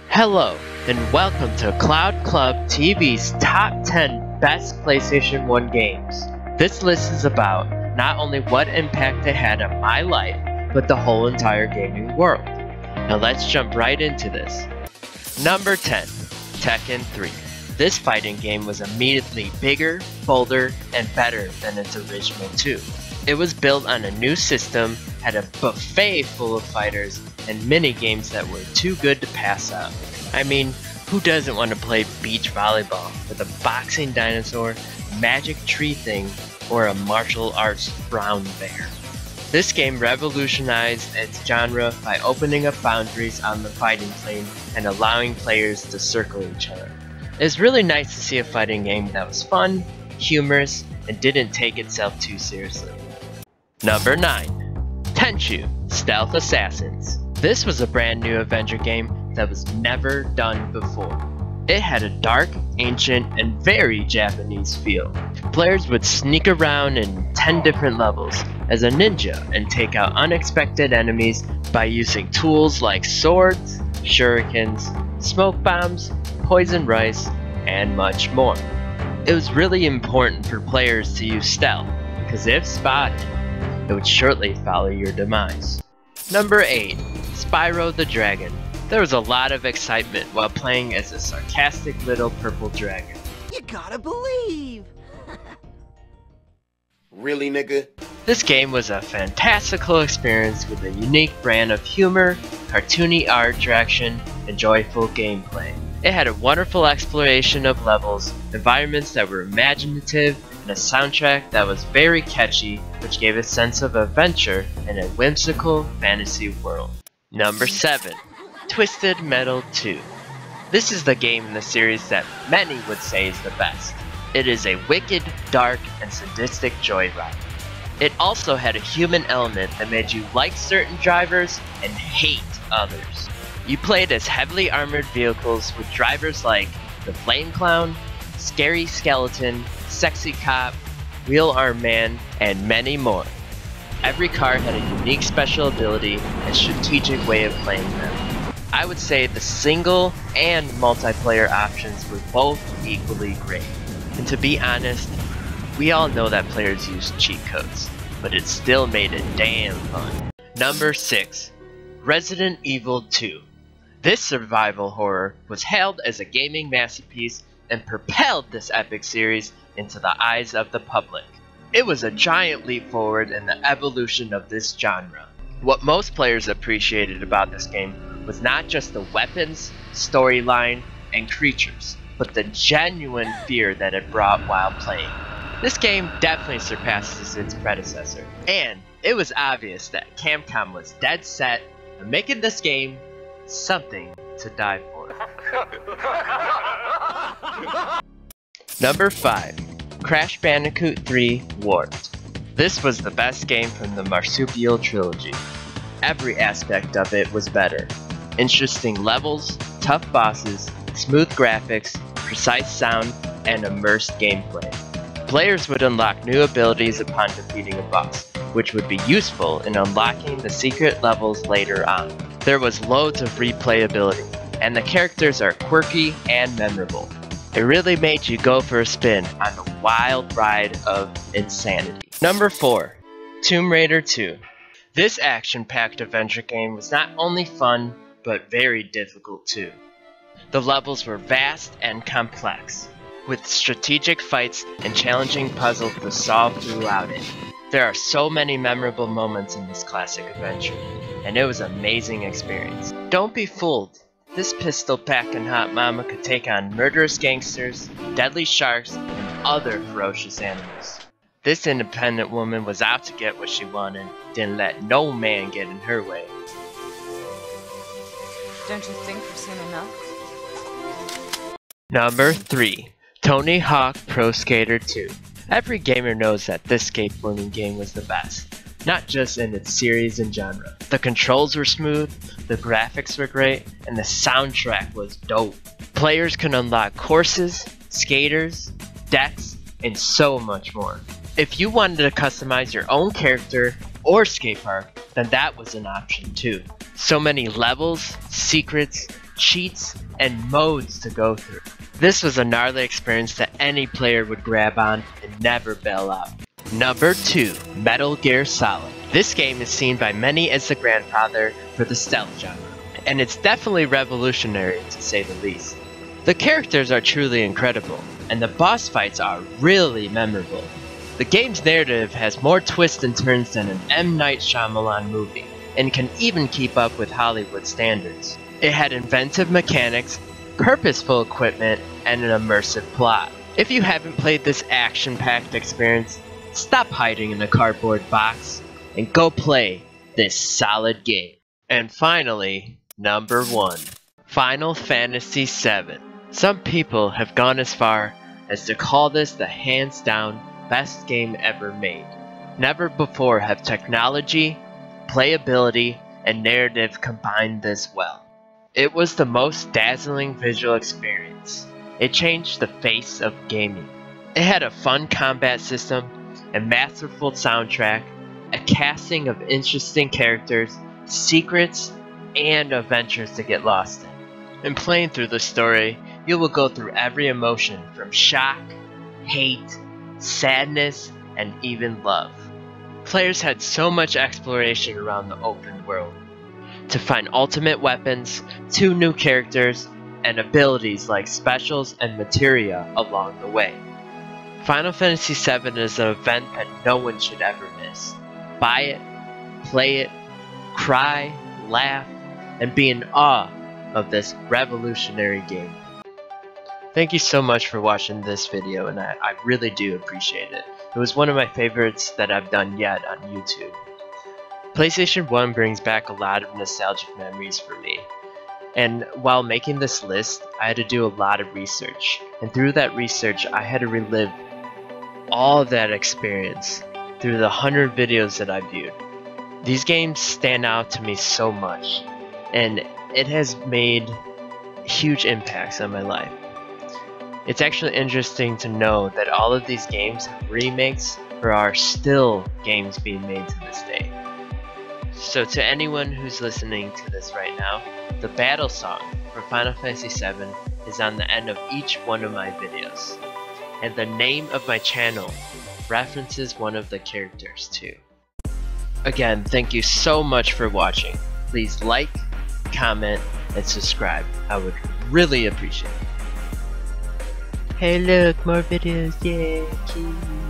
Hello, and welcome to Cloud Club TV's Top 10 Best PlayStation 1 Games. This list is about not only what impact it had on my life, but the whole entire gaming world. Now let's jump right into this. Number 10, Tekken 3. This fighting game was immediately bigger, bolder, and better than its original 2. It was built on a new system, had a buffet full of fighters, and mini games that were too good to pass up. I mean, who doesn't want to play beach volleyball with a boxing dinosaur, magic tree thing, or a martial arts brown bear? This game revolutionized its genre by opening up boundaries on the fighting plane and allowing players to circle each other. It's really nice to see a fighting game that was fun, humorous, and didn't take itself too seriously. Number 9. Tenchu Stealth Assassins. This was a brand new adventure game that was never done before. It had a dark, ancient, and very Japanese feel. Players would sneak around in 10 different levels as a ninja and take out unexpected enemies by using tools like swords, shurikens, smoke bombs, poison rice, and much more. It was really important for players to use stealth, because if spotted, it would shortly follow your demise. Number 8. Spyro the Dragon. There was a lot of excitement while playing as a sarcastic little purple dragon. You gotta believe! Really, nigga? This game was a fantastical experience with a unique brand of humor, cartoony art direction, and joyful gameplay. It had a wonderful exploration of levels, environments that were imaginative, and a soundtrack that was very catchy, which gave a sense of adventure in a whimsical fantasy world. Number 7. Twisted Metal 2. This is the game in the series that many would say is the best. It is a wicked, dark, and sadistic joyride. It also had a human element that made you like certain drivers and hate others. You played as heavily armored vehicles with drivers like the Flame Clown, Scary Skeleton, Sexy Cop, Wheel Arm Man, and many more. Every car had a unique special ability and strategic way of playing them. I would say the single and multiplayer options were both equally great. And to be honest, we all know that players use cheat codes, but it still made it damn fun. Number 6. Resident Evil 2. This survival horror was hailed as a gaming masterpiece and propelled this epic series into the eyes of the public. It was a giant leap forward in the evolution of this genre. What most players appreciated about this game was not just the weapons, storyline, and creatures, but the genuine fear that it brought while playing. This game definitely surpasses its predecessor, and it was obvious that Capcom was dead set on making this game something to die for. Number 5. Crash Bandicoot 3 Warped. This was the best game from the Marsupial trilogy. Every aspect of it was better. Interesting levels, tough bosses, smooth graphics, precise sound, and immersed gameplay. Players would unlock new abilities upon defeating a boss, which would be useful in unlocking the secret levels later on. There was loads of replayability, and the characters are quirky and memorable. It really made you go for a spin on a wild ride of insanity. Number 4. Tomb Raider 2. This action-packed adventure game was not only fun, but very difficult too. The levels were vast and complex, with strategic fights and challenging puzzles to solve throughout it. There are so many memorable moments in this classic adventure, and it was an amazing experience. Don't be fooled. This pistol-packing hot mama could take on murderous gangsters, deadly sharks, and other ferocious animals. This independent woman was out to get what she wanted, didn't let no man get in her way. Don't you think we've seen enough? Number 3. Tony Hawk Pro Skater 2. Every gamer knows that this skateboarding game was the best, not just in its series and genre. The controls were smooth, the graphics were great, and the soundtrack was dope. Players could unlock courses, skaters, decks, and so much more. If you wanted to customize your own character or skate park, then that was an option too. So many levels, secrets, cheats, and modes to go through. This was a gnarly experience that any player would grab on and never bail out. Number 2, Metal Gear Solid. This game is seen by many as the grandfather for the stealth genre, and it's definitely revolutionary to say the least. The characters are truly incredible, and the boss fights are really memorable. The game's narrative has more twists and turns than an M. Night Shyamalan movie, and can even keep up with Hollywood standards. It had inventive mechanics, purposeful equipment, and an immersive plot. If you haven't played this action-packed experience, stop hiding in a cardboard box and go play this solid game. And finally, number 1, Final Fantasy VII. Some people have gone as far as to call this the hands-down best game ever made. Never before have technology, playability, and narrative combined this well. It was the most dazzling visual experience. It changed the face of gaming. It had a fun combat system, a masterful soundtrack, a casting of interesting characters, secrets, and adventures to get lost in. In playing through the story, you will go through every emotion from shock, hate, sadness, and even love. Players had so much exploration around the open world to find ultimate weapons, 2 new characters, and abilities like specials and materia along the way. Final Fantasy VII is an event that no one should ever miss. Buy it, play it, cry, laugh, and be in awe of this revolutionary game. Thank you so much for watching this video, and I really do appreciate it. It was one of my favorites that I've done yet on YouTube. PlayStation 1 brings back a lot of nostalgic memories for me. And while making this list, I had to do a lot of research. And through that research, I had to relive all of that experience through the 100 videos that I viewed. These games stand out to me so much, and it has made huge impacts on my life. It's actually interesting to know that all of these games have remakes or are still games being made to this day. So to anyone who's listening to this right now, the battle song for Final Fantasy VII is on the end of each one of my videos. And the name of my channel references one of the characters too. Again, thank you so much for watching. Please like, comment, and subscribe. I would really appreciate it. Hey look, more videos, yay!